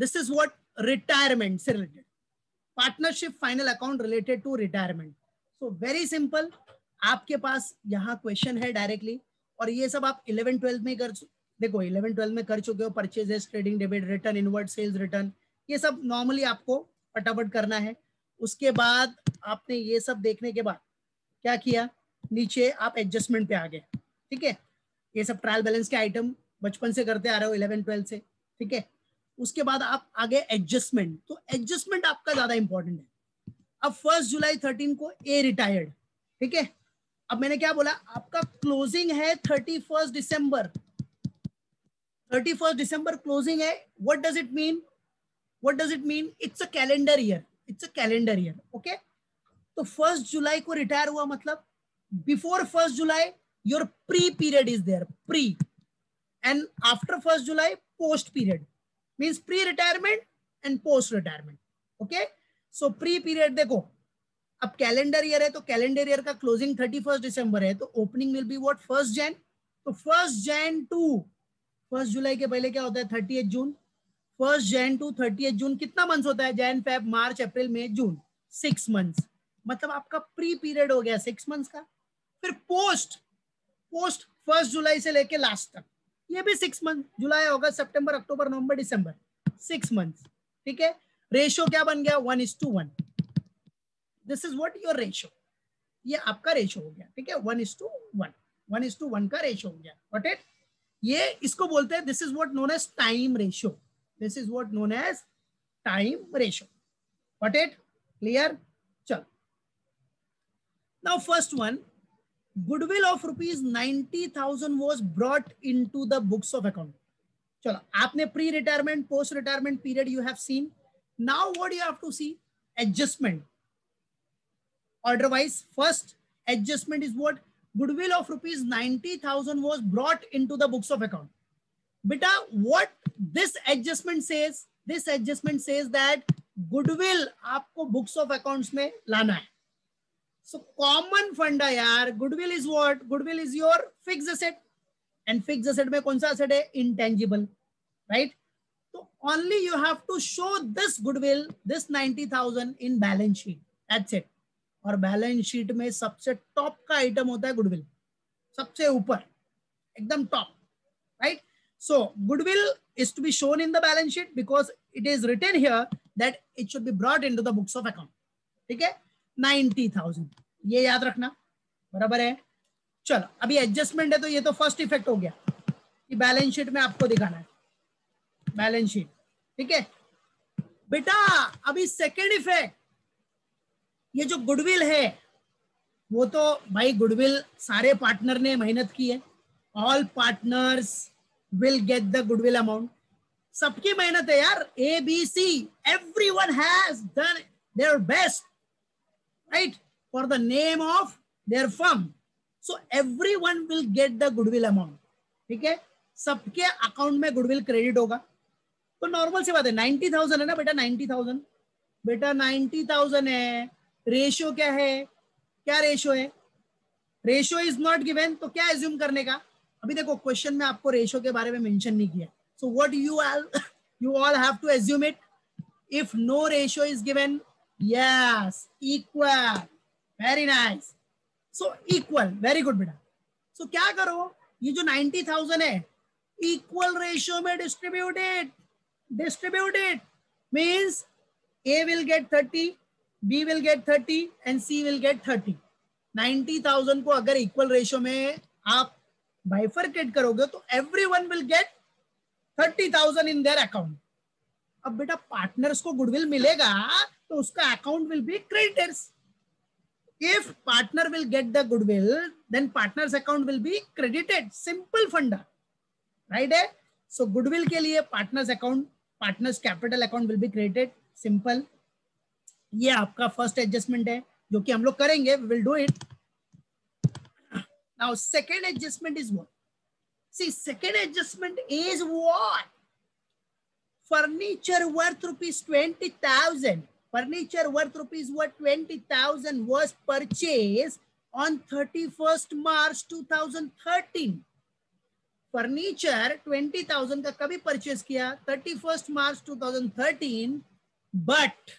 This is what retirement से related, partnership final account related to retirement. So very simple, आपके पास यहाँ question है डायरेक्टली, और ये सब आप 11-12 में कर, देखो 11-12 में कर चुके हो. Purchases, trading debit, return, inward sales return, ये सब नॉर्मली आपको फटाफट करना है. उसके बाद आपने ये सब देखने के बाद क्या किया, नीचे आप एडजस्टमेंट पे आ गए. ठीक है, ये सब ट्रायल बैलेंस के आइटम बचपन से करते आ रहे हो 11-12 से. ठीक है, उसके बाद आप आगे एडजस्टमेंट. तो एडजस्टमेंट आपका ज्यादा इंपॉर्टेंट है. अब 1 जुलाई 13 को ए रिटायर्ड. ठीक है, अब मैंने क्या बोला, आपका क्लोजिंग है 31 दिसंबर. 31 दिसंबर क्लोजिंग है. What does it mean, what does it mean, it's a calendar year, it's a calendar year. Okay, तो 1 जुलाई को रिटायर हुआ, मतलब before 1 July your pre period is there, pre, and after 1 July post period, means pre retirement and post retirement. Okay, so pre period देखो, अब calendar year है तो calendar year का क्लोजिंग 31 दिसंबर है, तो opening will be what, 1 Jain. तो 1 Jain to 1 जुलाई के पहले क्या होता है, 30 जून. 1 जैन टू 30 जून कितना मंथ्स होता है, जैन, फेब, मार्च, अप्रैल, मई, जून, 6 मंथ्स. मतलब आपका प्री पीरियड हो गया 6 मंथ्स का. फिर पोस्ट, पोस्ट 1 जुलाई से लेके लास्ट तक, ये भी 6 मंथ, जुलाई, अगस्त, सितंबर, अक्टूबर, नवंबर, दिसंबर, 6 मंथ्स. ठीक है, रेशियो क्या बन गया, 1:1. This is what your ratio, ये आपका रेशियो हो गया. ठीक है, 1:1, 1:1 का रेशियो हो गया. गॉट इट, ये इसको बोलते हैं, this is what known as time ratio. This is what known as time ratio. Got it, clear. चलो, now first one, goodwill of ₹90,000 was brought into the books of account. चलो, आपने pre retirement, post retirement period you have seen. Now what you have to see, adjustment. Order wise, first adjustment is what, goodwill of ₹90,000 was brought into the books of account. Beta, what this adjustment says, this adjustment says that goodwill आपको books of accounts में लाना है. So common funda यार, goodwill is what, goodwill is your fixed asset, and fixed asset में कौन सा asset है, intangible, right? So only you have to show this goodwill, this 90,000 in balance sheet, that's it. और balance sheet में सबसे top का item होता है गुडविल, सबसे ऊपर, एकदम top, right. So goodwill is to be shown in the balance sheet because it is written here that it should be brought into the books of account. ठीक है, 90,000, ये याद रखना, बराबर है. चलो, अभी एडजस्टमेंट है तो ये तो फर्स्ट इफेक्ट हो गया कि बैलेंस शीट में आपको दिखाना है, बैलेंस शीट. ठीक है बेटा, अभी सेकेंड इफेक्ट, ये जो गुडविल है वो तो भाई गुडविल सारे पार्टनर ने मेहनत की है. All partners will get the goodwill amount. सबकी मेहनत है यार, A B C, everyone has done their best, right, for the name of their firm. So everyone will get the goodwill amount. ठीक है, सबके अकाउंट में गुडविल क्रेडिट होगा. तो नॉर्मल सी बात है, 90,000 है ना बेटा, 90,000, बेटा 90,000 है. रेशियो क्या है, क्या रेशियो है, रेशियो इज नॉट गिवन, तो क्या एज्यूम करने का. अभी देखो क्वेश्चन में आपको रेशियो के बारे में मेंशन नहीं किया. So what you all have to assume it. If no ratio is given, yes, equal, very nice. So equal, very good बेटा. So क्या करो, ये जो 90,000 है इक्वल रेशियो में distributed, means A will get 30, B will get 30 and C will get 30. 90,000 को अगर equal ratio में आप बाइफरकेट करोगे तो everyone will get 30,000 in their account. अब बेटा पार्टनर्स को गुडविल मिलेगा तो उसका account will be creditors. If partner will get the goodwill then partners account will be credited. Simple फंडा, राइट है. सो गुडविल के लिए partners account, partners capital account will be credited. Simple. ये आपका फर्स्ट एडजस्टमेंट है जो कि हम लोग करेंगे, we will do it. Now second adjustment is what? See, second adjustment is what? Furniture worth ₹20,000. Furniture worth ₹20,000 was purchased on 31st March 2013. Furniture 20,000 का कभी परचेज किया 31 मार्च 2013, but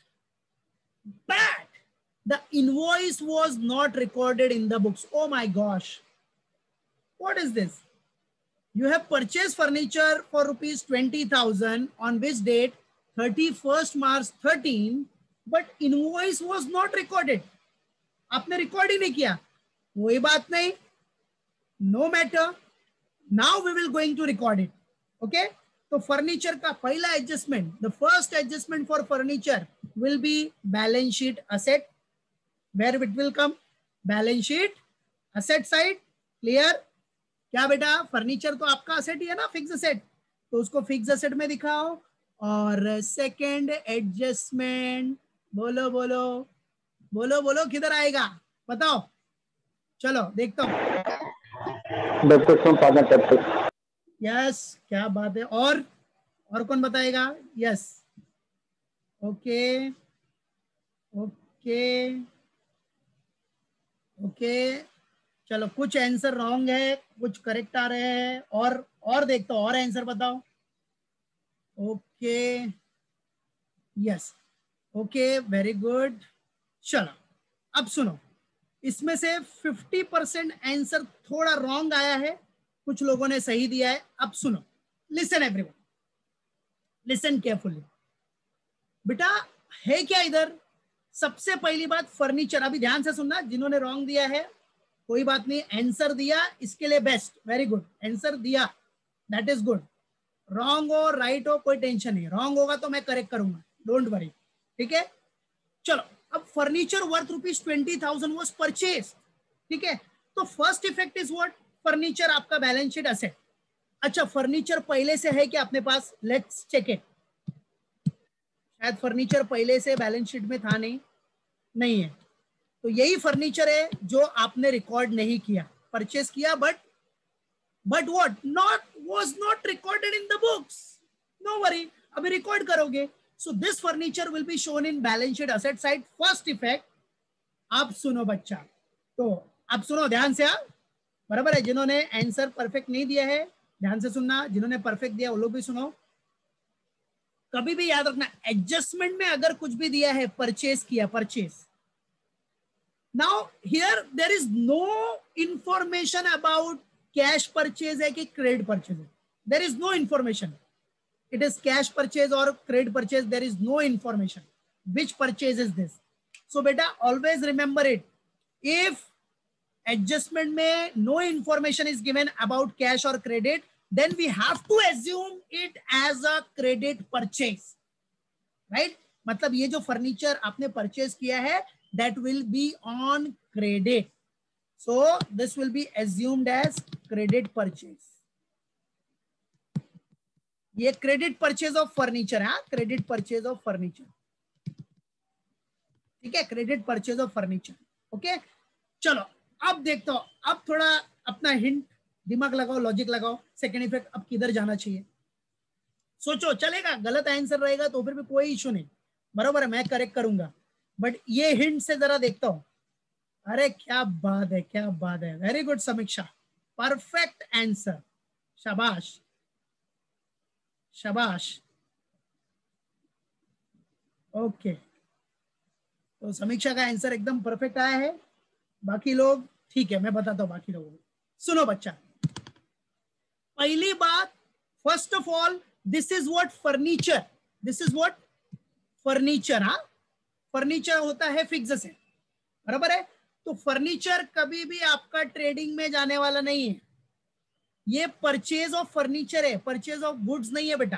the invoice was not recorded in the books. Oh my gosh, what is this? You have purchased furniture for rupees 20,000 on which date 31st March 13, but invoice was not recorded. आपने record ही नहीं किया, कोई बात नहीं, no matter, now we will going to record it. Okay, तो furniture का पहला adjustment, the first adjustment for furniture will be balance sheet asset. Where it will come? Balance sheet asset side. Clear? क्या बेटा, furniture तो आपका asset ही है ना, fix asset, तो उसको फिक्स असेट में दिखाओ. और सेकेंड एडजस्टमेंट, बोलो बोलो बोलो बोलो, किधर आएगा बताओ, चलो देखता हूँ. यस, क्या बात है. और कौन बताएगा? यस, ओके ओके ओके, चलो कुछ आंसर रॉन्ग है, कुछ करेक्ट आ रहे हैं. और देखता हूँ, और आंसर बताओ. Okay, yes, okay, very good. चलो अब सुनो, इसमें से 50% आंसर थोड़ा रॉन्ग आया है, कुछ लोगों ने सही दिया है. अब सुनो, लिसन एवरीवन, लिसन केयरफुली. बेटा है क्या इधर? सबसे पहली बात, फर्नीचर. अभी ध्यान से सुनना, जिन्होंने रॉन्ग दिया है कोई बात नहीं, आंसर दिया इसके लिए बेस्ट, वेरी गुड, आंसर दिया, दैट इज गुड. रॉन्ग हो राइट हो कोई टेंशन नहीं, रॉन्ग होगा तो मैं करेक्ट करूंगा, डोंट वरी. ठीक है, चलो. अब furniture worth rupees 20,000 was purchase. ठीक है, तो first effect is what? Furniture आपका बैलेंस शीट असेट. अच्छा, फर्नीचर पहले से है क्या अपने पास? Let's check it. शायद फर्नीचर पहले से बैलेंस शीट में था, नहीं है, तो यही फर्नीचर है जो आपने रिकॉर्ड नहीं किया, परचेज किया, but what, not was not recorded in the books. No worry, अभी रिकॉर्ड करोगे. So this furniture will be shown in balance sheet asset side. First effect. आप सुनो बच्चा, तो आप सुनो ध्यान से. बराबर है, जिन्होंने आंसर परफेक्ट नहीं दिया है ध्यान से सुनना, जिन्होंने परफेक्ट दिया वो लोग भी सुनो. कभी भी याद रखना, एडजस्टमेंट में अगर कुछ भी दिया है, परचेज किया, purchase. Now here there is no information about cash purchase है कि क्रेडिट परचेज है. There is no information. It is cash purchase or credit purchase. There is no information. Which purchase is this? So beta, always remember it. If adjustment में no information is given about cash or credit, then we have to assume it as a credit purchase. Right? मतलब ये जो furniture आपने purchase किया है, that will be on credit. So this will be assumed as credit purchase. ये credit purchase of furniture है, credit purchase of furniture. ठीक है, credit purchase of furniture. Okay, चलो अब देखता हूं, अब थोड़ा अपना हिंट, दिमाग लगाओ, लॉजिक लगाओ. सेकेंड इफेक्ट अब किधर जाना चाहिए सोचो. चलेगा, गलत आंसर रहेगा तो फिर भी कोई इशू नहीं, बराबर है, मैं करेक्ट करूंगा, बट ये हिंट से जरा देखता हूं. अरे क्या बात है, क्या बात है, वेरी गुड समीक्षा, परफेक्ट आंसर, शाबाश शाबाश. ओके, तो समीक्षा का आंसर एकदम परफेक्ट आया है. बाकी लोग ठीक है, मैं बताता हूं बाकी लोगों को. सुनो बच्चा, पहली बात, first of all, this is what furniture, this is what furniture. हाँ, फर्नीचर होता है फिक्स असेट, बराबर है. तो फर्नीचर कभी भी आपका ट्रेडिंग में जाने वाला नहीं है. ये परचेज ऑफ फर्नीचर है, परचेज ऑफ गुड्स नहीं है बेटा,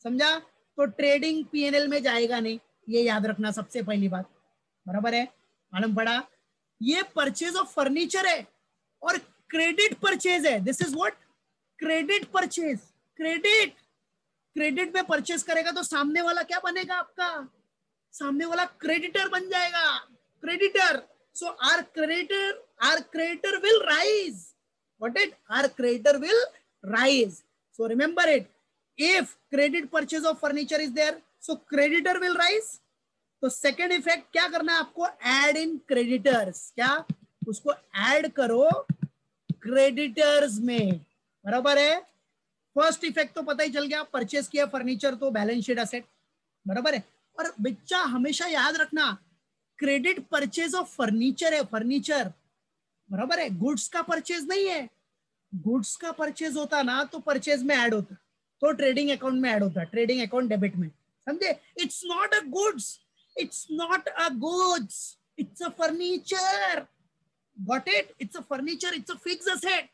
समझा? तो ट्रेडिंग पीएनएल में जाएगा नहीं, ये याद रखना सबसे पहली बात, बराबर है, मालूम पड़ा. ये परचेज ऑफ फर्नीचर है और क्रेडिट परचेज है. This is what? Credit purchase. Credit, credit में परचेज करेगा तो सामने वाला क्या बनेगा आपका? सामने वाला क्रेडिटर बन जाएगा, creditor. So our creditor will rise. What it? Our creditor will rise. So remember it. If credit purchase of furniture is there, so creditor will rise. तो second effect क्या करना है आपको? Add in creditors. क्या? उसको add करो creditors में. बराबर है। फर्स्ट इफेक्ट तो पता ही चल गया, परचेस किया फर्नीचर तो बैलेंस शीट असेट, बराबर है। और बच्चा हमेशा याद रखना, क्रेडिट परचेज ऑफ फर्नीचर है, फर्नीचर, बराबर है, गुड्स का परचेज नहीं है। गुड्स का परचेज होता ना तो परचेज में ऐड होता, तो ट्रेडिंग अकाउंट में ऐड होता, ट्रेडिंग अकाउंट डेबिट में, समझे। It's not a goods, it's not a goods, it's a furniture, got it, it's a furniture, it's a fixed asset,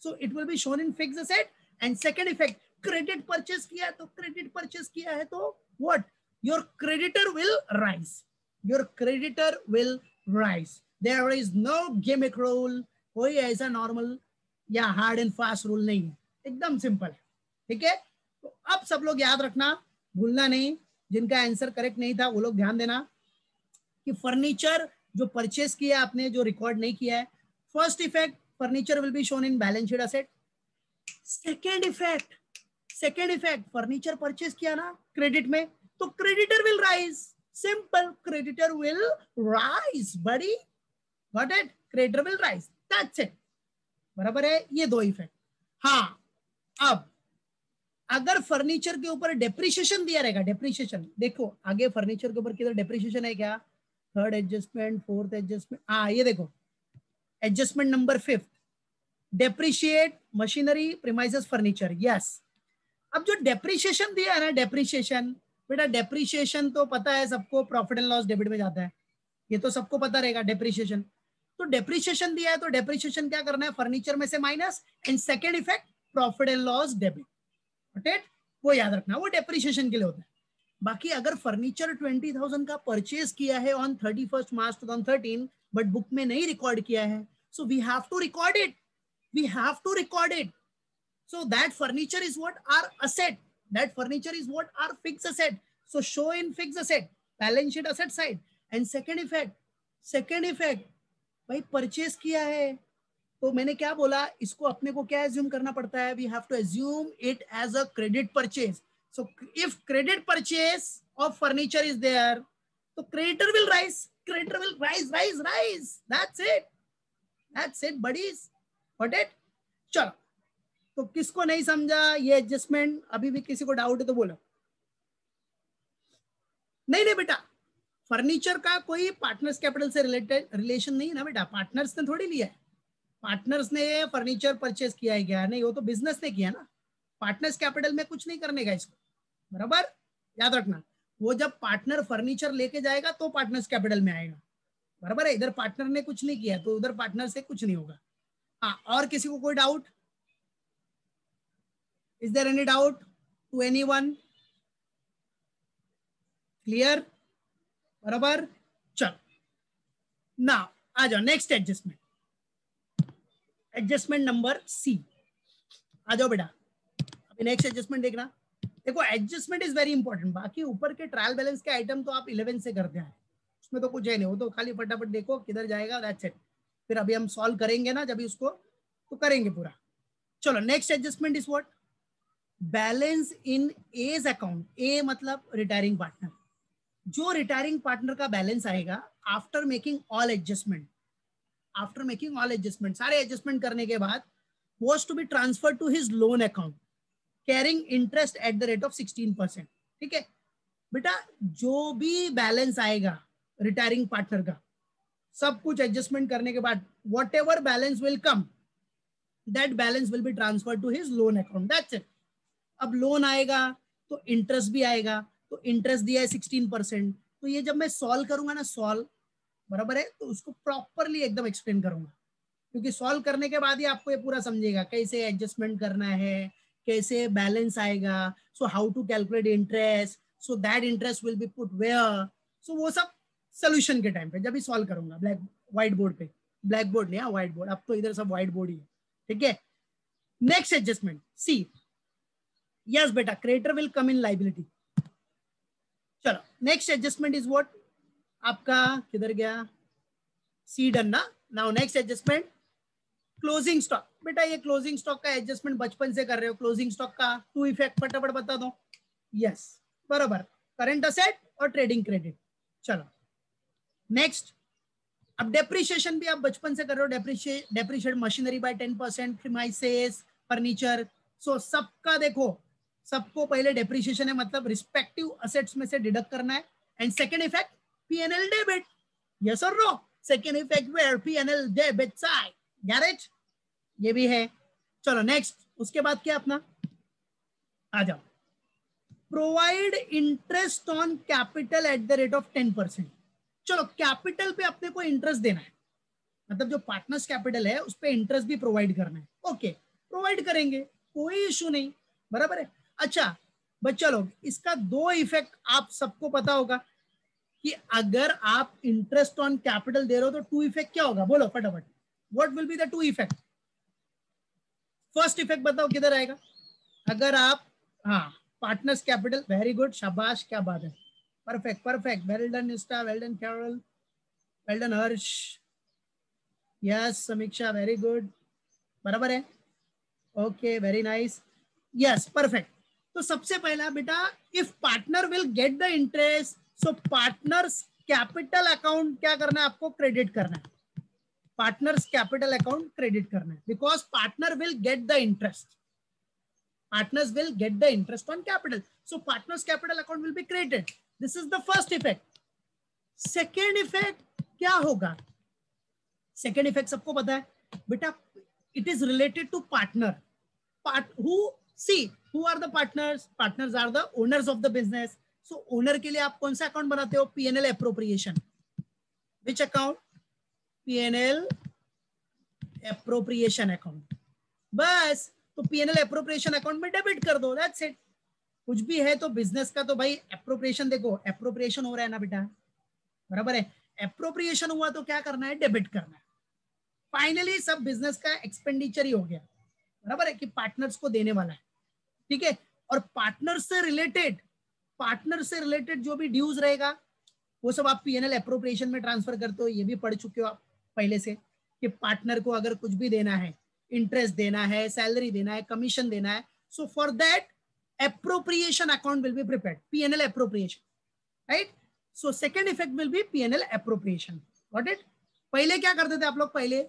so it will be shown in fixed asset. And second effect, credit purchase किया तो, credit purchase किया है तो what, your creditor will rise, your creditor will rise. There is no gimmick rule, कोई ऐसा normal या hard and fast rule नहीं है, एकदम सिंपल है, ठीक है। तो अब सब लोग याद रखना, भूलना नहीं, जिनका आंसर करेक्ट नहीं था वो लोग ध्यान देना कि फर्नीचर जो परचेस किया आपने, जो रिकॉर्ड नहीं किया है, first effect furniture will be shown in balance sheet asset. Second effect furniture purchase किया ना क्रेडिट में, तो creditor will rise, simple, creditor will rise buddy, got it, creditor will rise, that's it, बराबर है। ये दो इफेक्ट। हाँ, अब अगर फर्नीचर के ऊपर डेप्रिसिएशन दिया रहेगा, डेप्रिसिएशन देखो आगे फर्नीचर के ऊपर किधर डेप्रिसिएशन है क्या, थर्ड एडजस्टमेंट, फोर्थ एडजस्टमेंट, हाँ ये देखो adjustment number 5, depreciate machinery premises furniture, yes. अब जो डेप्रिसिएशन दिया है ना, डेप्रिसिएशन, बेटा डेप्रिसिएशन तो पता है सबको, प्रॉफिट एंड लॉस डेबिट में जाता है, ये तो सबको पता रहेगा डेप्रिसिएशन। तो डेप्रिसिएशन दिया है तो डेप्रिसिएशन क्या करना है, फर्नीचर में से minus, and second effect profit and loss debit, वो याद रखना, वो डेप्रिसिएशन के लिए होता है। बाकी अगर फर्नीचर 20,000 का परचेज किया है ऑन 31 मार्च 2013 बट बुक में नहीं रिकॉर्ड किया है, so we have to record it, we have to record it. So that furniture is what our asset. That furniture is what our fixed asset. So show in fixed asset, balance sheet asset side. And second effect, भाई purchase किया है तो मैंने क्या बोला, इसको अपने को क्या एज्यूम करना पड़ता है, we have to assume it as a credit purchase. So if credit purchase of furniture is there, तो creditor will rise, creditor will rise rise rise, that's it buddies, got it. चलो, तो किसको नहीं समझा ये एडजस्टमेंट, अभी भी किसी को डाउट है तो बोलो। नहीं बेटा, फर्नीचर का कोई पार्टनर्स कैपिटल से रिलेटेड रिलेशन नहीं है ना बेटा, पार्टनर्स ने थोड़ी लिया है, पार्टनर्स ने फर्नीचर परचेज किया है क्या, नहीं, वो तो बिजनेस ने किया ना, पार्टनर्स कैपिटल में कुछ नहीं करने का इसको, बराबर, याद रखना। वो जब पार्टनर फर्नीचर लेके जाएगा तो पार्टनर्स कैपिटल में आएगा, बराबर है। इधर पार्टनर ने कुछ नहीं किया तो उधर पार्टनर से कुछ नहीं होगा। हाँ, और किसी को कोई doubt, is there any doubt to anyone, clear, बराबर। चलो ना आ जाओ next adjustment, adjustment number C, आ जाओ बेटा। अभी नेक्स्ट एडजस्टमेंट देखना, देखो एडजस्टमेंट इज वेरी इंपॉर्टेंट, बाकी ऊपर के ट्रायल बैलेंस के आइटम तो आप 11 से करते हैं, उसमें तो कुछ है नहीं, वो तो खाली फटाफट देखो किधर जाएगा, दैट्स इट। फिर अभी हम सॉल्व करेंगे ना जब उसको, तो करेंगे पूरा। चलो next adjustment is what, balance in as account, ए मतलब रिटायरिंग पार्टनर, जो रिटायरिंग पार्टनर का बैलेंस आएगा after making all adjustment, after making all adjustment, सारे एडजस्टमेंट करने के बाद, was to be transfer to his loan account carrying interest at the rate of 16%, ठीक है बेटा। जो भी बैलेंस आएगा रिटायरिंग पार्टनर का, सब कुछ एडजस्टमेंट करने के बाद, whatever balance will come, that balance will be transfer to his loan account, that's it. अब लोन आएगा तो इंटरेस्ट भी आएगा, तो इंटरेस्ट दिया है 16%, तो ये जब मैं सॉल्व करूंगा ना, सॉल्व, बराबर है, तो उसको प्रॉपरली एकदम एक्सप्लेन करूंगा, क्योंकि सॉल्व करने के बाद ही आपको ये पूरा समझेगा कैसे एडजस्टमेंट करना है, कैसे बैलेंस आएगा, so how to calculate interest, so that interest will be put where, so वो सब सोल्यूशन के टाइम पे जब भी सॉल्व करूंगा, ब्लैक व्हाइट बोर्ड पे, ब्लैक बोर्ड नहीं, व्हाइट बोर्ड, अब तो इधर सब व्हाइट बोर्ड ही है, ठीक है। नेक्स्ट एडजस्टमेंट सी, यस बेटा, creditor will come in liability. चलो नेक्स्ट एडजस्टमेंट इज व्हाट, आपका किधर गया, सी डन ना। Now next adjustment, closing stock, बेटा ये क्लोजिंग स्टॉक का एडजस्टमेंट बचपन से कर रहे हो, क्लोजिंग स्टॉक का 2 इफेक्ट फटाफट बता दो, यस बराबर, करंट असेट और ट्रेडिंग क्रेडिट। चलो नेक्स्ट, अब डेप्रिसिएशन भी आप बचपन से कर रहे हो, depreciate machinery by 10%, premises, furniture. So सबका देखो, सबको पहले डेप्रिसिएशन है, मतलब रिस्पेक्टिव असेट्स में से डिडक्ट करना है। And second effect P&L debit, yes और no? Second effect where P&L debit side, garage, ये भी है। चलो नेक्स्ट, उसके बाद क्या अपना, आ जाओ, provide interest on capital eight the rate of 10%। चलो कैपिटल पे अपने को इंटरेस्ट देना है, मतलब जो पार्टनर्स कैपिटल है उस पे इंटरेस्ट भी प्रोवाइड करना है। ओके, प्रोवाइड करेंगे, कोई इशू नहीं, बराबर है। अच्छा बच्चा लोग, इसका दो इफेक्ट आप सबको पता होगा कि अगर आप इंटरेस्ट ऑन कैपिटल दे रहे हो तो टू इफेक्ट क्या होगा, बोलो फटाफट, what will be the two effect? First effect बताओ किधर आएगा? अगर आप, हाँ, पार्टनर्स कैपिटल, वेरी गुड, शाबाश, क्या बात है, perfect perfect, well done Nishtha, well done Carol, well done Harsh, yes Sameeksha, very good, बराबर है, okay very nice, yes perfect. तो सबसे पहला बेटा, if partner will get the interest, so partners capital account क्या करना है आपको, क्रेडिट करना है, पार्टनर्स कैपिटल अकाउंट क्रेडिट करना है, because partner will get the interest, partners will get the interest on capital, so partners capital account will be created. This is the first effect. Second effect क्या होगा? Second effect सबको पता है बेटा, it is related to partner. Who are the partners? Partners are the owners of the business. So owner के लिए आप कौन सा अकाउंट बनाते हो? P&L appropriation. Which account? P&L appropriation account. बस, तो P&L एप्रोप्रिएशन अकाउंट में डेबिट कर दो, दैट्स इट। कुछ भी है तो बिजनेस का तो भाई एप्रोप्रिएशन, देखो एप्रोप्रिएशन हो रहा है ना बेटा, बराबर है, एप्रोप्रिएशन हुआ तो क्या करना है, डेबिट करना है। फाइनली सब बिजनेस का एक्सपेंडिचर ही हो गया, बराबर है, कि पार्टनर्स को देने वाला है, ठीक है। और पार्टनर से रिलेटेड जो भी ड्यूज रहेगा वो सब आप P&L एप्रोप्रिएशन में ट्रांसफर करते हो, ये भी पढ़ चुके हो आप पहले से, कि पार्टनर को अगर कुछ भी देना है, इंटरेस्ट देना है, सैलरी देना है, कमीशन देना है, so for that appropriation account will be prepared, P&L appropriation, right? So second effect will be P&L appropriation, got it? पहले क्या करते थे आप लोग, पहले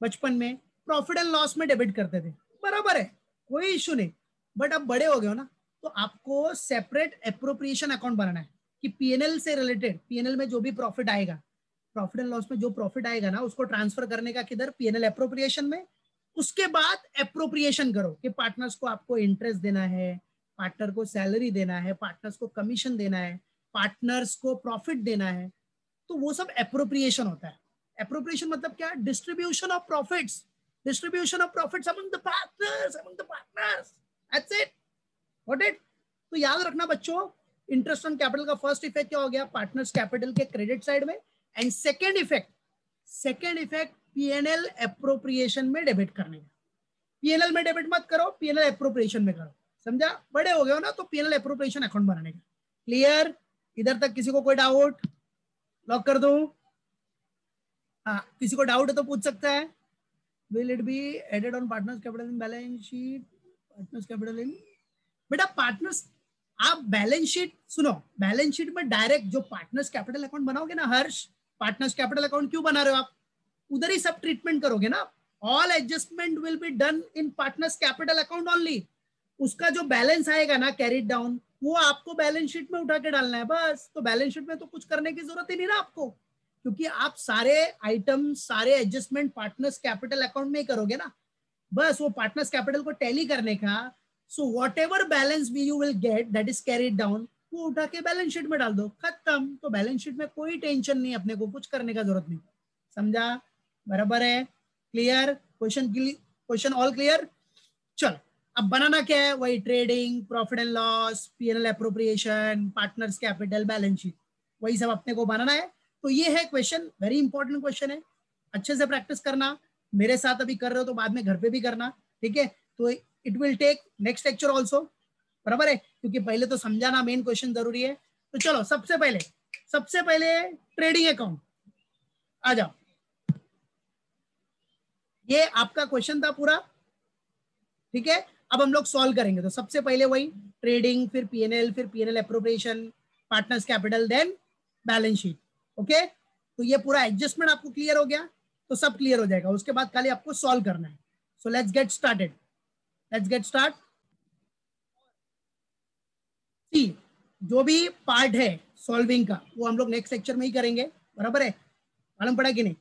बचपन में प्रॉफिट एंड लॉस में डेबिट करते थे, बराबर है, कोई इशू नहीं, बट अब बड़े हो गए हो ना, तो आपको सेपरेट एप्रोप्रिएशन अकाउंट बनाना है कि P&L से रिलेटेड, P&L में जो भी प्रॉफिट आएगा, प्रॉफिट एंड लॉस में जो प्रॉफिट आएगा ना, उसको ट्रांसफर करने का किधर, P&L एप्रोप्रिएशन में। उसके बाद एप्रोप्रिएशन करो कि पार्टनर्स को आपको इंटरेस्ट देना है, पार्टनर को सैलरी देना है, पार्टनर्स को कमीशन देना है, पार्टनर्स को प्रॉफिट देना है, तो वो सब एप्रोप्रिएशन होता है। एप्रोप्रिएशन मतलब क्या, distribution of profits, among the partners, that's it, got it? तो याद रखना बच्चों, इंटरेस्ट ऑन कैपिटल का फर्स्ट इफेक्ट क्या हो गया, पार्टनर्स कैपिटल के क्रेडिट साइड में, and second effect P&L appropriation में डेबिट करने का। P&L में डेबिट मत करो, P&L एप्रोप्रिएशन में करो, समझा? बड़े हो गए हो ना, तो P&L एप्रोप्रिएशन अकाउंट बनाने का। क्लियर? इधर तक किसी को कोई डाउट? लॉक कर दूं? हाँ, किसी को डाउट है तो पूछ सकता है। Will it be added on partners capital in balance sheet? Partners capital in, बेटा पार्टनर्स, आप बैलेंस शीट सुनो, बैलेंस शीट में डायरेक्ट जो पार्टनर्स कैपिटल अकाउंट बनाओगे ना हर्ष, पार्टनर्स कैपिटल अकाउंट क्यों बना रहे हो आप, उधर ही सब ट्रीटमेंट करोगे ना। All adjustment will be done in partners capital account only. उसका जो बैलेंस आएगा ना कैरिड डाउन, वो आपको बैलेंस शीट में उठा के डालना है बस। तो बैलेंस शीट में तो कुछ करने की जरूरत ही नहीं ना आपको, क्योंकि आप सारे आइटम, सारे एडजस्टमेंट पार्टनर्स कैपिटल अकाउंट में ही करोगे ना। बस वो पार्टनर्स कैपिटल को टैली करने का, so whatever balance we you will get that is carried down, वो उठा के बैलेंस शीट में डाल दो, खत्म। तो बैलेंस शीट में कोई टेंशन नहीं, अपने को कुछ करने का जरूरत नहीं, समझा? बराबर है, क्लियर? Question all clear? चलो अब बनाना क्या है, वही trading, profit and loss, P&L appropriation, partners capital, balance sheet, वही सब अपने को बनाना है। तो ये है क्वेश्चन, वेरी इंपॉर्टेंट क्वेश्चन है, अच्छे से प्रैक्टिस करना। मेरे साथ अभी कर रहे हो तो बाद में घर पे भी करना, ठीक है? तो it will take next lecture also, बराबर है, क्योंकि पहले तो समझाना मेन क्वेश्चन जरूरी है। तो चलो सबसे पहले ट्रेडिंग अकाउंट आ जाओ, ये आपका क्वेश्चन था पूरा, ठीक है? अब हम लोग सॉल्व करेंगे। तो सबसे पहले वही ट्रेडिंग, फिर P&L, फिर P&L appropriation, partners capital, then balance sheet, okay? तो ये पूरा एडजस्टमेंट आपको क्लियर हो गया, तो सब क्लियर हो जाएगा। उसके बाद खाली आपको सॉल्व करना है। So let's get started. Let's get start. See, जो भी पार्ट है सॉल्विंग का वो हम लोग नेक्स्ट लेक्चर में ही करेंगे, बराबर है, मालूम पड़ा कि नहीं?